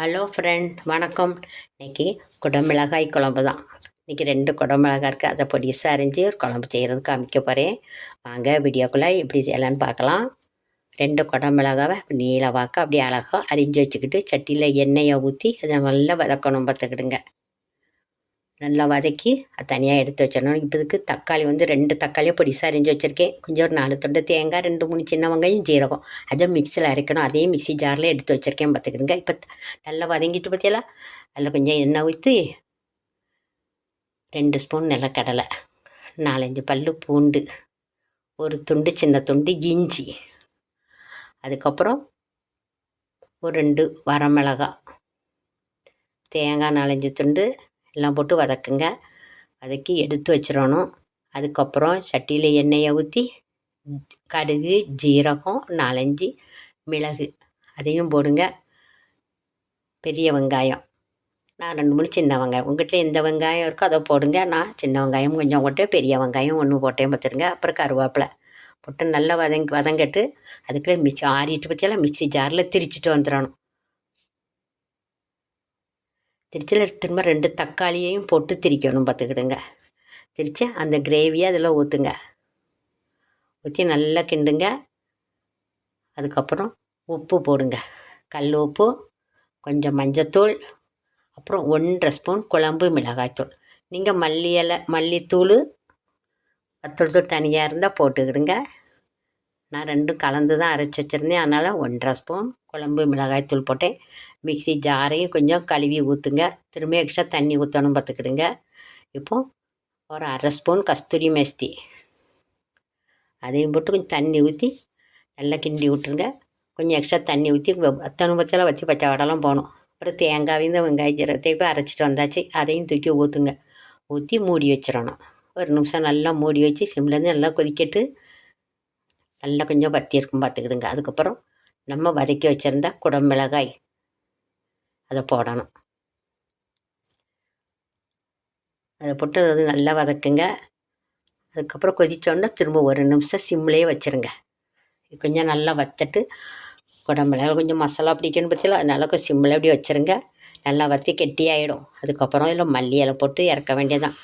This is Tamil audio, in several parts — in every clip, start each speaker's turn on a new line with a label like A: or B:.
A: ஹலோ ஃப்ரெண்ட், வணக்கம். இன்றைக்கி குடமிளகாய் குழம்பு தான். இன்றைக்கி 2 குடமிளகாய் இருக்குது. அதை பொடிசாக அரிஞ்சு ஒரு குழம்பு செய்கிறதுக்கு காமிக்க போகிறேன். வாங்க வீடியோக்குள்ளே எப்படி செய்யலான்னு பார்க்கலாம். 2 குடமிளகாவை நீல வாக்க அப்படியே அழகாக அரிஞ்சு வச்சுக்கிட்டு சட்டியில் எண்ணெயை ஊற்றி அதை நல்லா வதக்கணும். பார்த்துக்கிடுங்க. நல்லா வதக்கி அது தனியாக எடுத்து வச்சிடணும். இப்போ இதுக்கு தக்காளி 2 தக்காளியை பொடிசாக அரிஞ்சு வச்சுருக்கேன். கொஞ்சம் ஒரு 4 துண்டு தேங்காய், 2-3 சின்ன வெங்காயம், ஜீரகம், அதை மிக்சியில் அரைக்கணும். அதே மிக்சி ஜாரில் எடுத்து வச்சுருக்கேன். பார்த்துக்கிடுங்க. இப்போ நல்லா வதங்கிட்டு பார்த்தியெல்லாம் அதில் கொஞ்சம் எண்ணெய் ஊற்றி 2 ஸ்பூன் நிலக்கடலை, 4-5 பல் பூண்டு, ஒரு துண்டு சின்ன துண்டு இஞ்சி, அதுக்கப்புறம் ஒரு 2 வரமிளகாய், தேங்காய் 4-5 துண்டு எல்லாம் போட்டு வதக்குங்க. வதக்கி எடுத்து வச்சிடணும். அதுக்கப்புறம் சட்டியில் எண்ணெயை ஊற்றி கடுகு, ஜீரகம், 4-5 மிளகு அதையும் போடுங்க. பெரிய வெங்காயம், நான் 2-3 சின்ன வெங்காயம், உங்கள்கிட்ட எந்த வெங்காயம் இருக்கோ அதை போடுங்க. நான் சின்ன வெங்காயம் கொஞ்சம் போட்டேன், பெரிய வெங்காயம் 1 போட்டேன். பார்த்துருங்க. அப்புறம் கருவேப்பிலை போட்டு நல்லா வதங்கட்டு அதுக்குள்ளே மிக்ஸி ஆறிட்டு பற்றியெல்லாம் மிக்ஸி ஜாரில் திரிச்சிட்டு வந்துடணும். திரிச்சில் திரும்ப 2 தக்காளியையும் போட்டு திரிக்கணும். பார்த்துக்கிடுங்க. திரித்து அந்த கிரேவியை அதில் ஊற்றுங்க. ஊற்றி நல்லா கிண்டுங்க. அதுக்கப்புறம் உப்பு போடுங்க. கல் உப்பு, கொஞ்சம் மஞ்சத்தூள், அப்புறம் 1½ ஸ்பூன் குழம்பு மிளகாய்த்தூள். நீங்கள் மல்லித்தூள், வத்தல் தனியாக இருந்தால் போட்டுக்கிடுங்க. நான் 2 கலந்து தான் அரைச்சி வச்சுருந்தேன். அதனால் 1½ ஸ்பூன் குழம்பு மிளகாய்த்தூள் போட்டேன். மிக்ஸி ஜாரையும் கொஞ்சம் கழுவி ஊற்றுங்க. திரும்ப எக்ஸ்ட்ரா தண்ணி ஊற்றணும். பார்த்துக்கிடுங்க. இப்போது ஒரு 1/2 ஸ்பூன் கஸ்தூரி மேஸ்தி அதையும் போட்டு கொஞ்சம் தண்ணி ஊற்றி நல்லா கிண்டி விட்டுருங்க. கொஞ்சம் எக்ஸ்ட்ரா தண்ணி ஊற்றி பத்தியெல்லாம் வற்றி பச்சை வடலாம் போகணும். அப்புறம் தேங்காயும் இந்த வெங்காய ஜீரகத்தை போய் அரைச்சிட்டு வந்தாச்சு. அதையும் தூக்கி ஊற்றுங்க. ஊற்றி மூடி வச்சிடணும். ஒரு நிமிஷம் நல்லா மூடி வச்சு சிம்லேருந்து நல்லா கொதிக்கட்டு நல்லா கொஞ்சம் வற்றி இருக்கும். பார்த்துக்கிடுங்க. அதுக்கப்புறம் நம்ம வதக்கி வச்சுருந்தா குடமிளகாய் அதை போடணும். அதை போட்டு அது நல்லா வதக்குங்க. அதுக்கப்புறம் கொதித்தோன்னா திரும்ப ஒரு நிமிஷம் சிம்லேயே வச்சுருங்க. கொஞ்சம் நல்லா வத்தட்டு குடமிளகாய் கொஞ்சம் மசாலா பிடிக்கணும் பற்றியில் அதனால கொஞ்சம் சிம்மில் அப்படி வச்சுருங்க. நல்லா வற்றி கெட்டியாகிடும். அதுக்கப்புறம் இதில் மல்லி இலை போட்டு இறக்க வேண்டியதான்.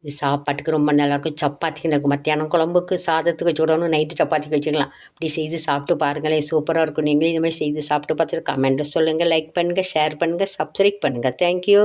A: இது சாப்பாட்டுக்கு ரொம்ப நல்லாயிருக்கும். சப்பாத்திக்கு எனக்கு மத்தியானம் குழம்புக்கு சாதத்துக்கு சுடணும், நைட்டு சப்பாத்திக்கு வச்சுக்கலாம். இப்படி செய்து சாப்பிட்டு பாருங்களேன், சூப்பராக இருக்கும். நீங்களும் இதுமாதிரி செய்து சாப்பிட்டு பார்த்துட்டு கமெண்ட்டில் சொல்லுங்கள். லைக் பண்ணுங்கள், ஷேர் பண்ணுங்கள், சப்ஸ்கிரைப் பண்ணுங்கள். தேங்க்யூ.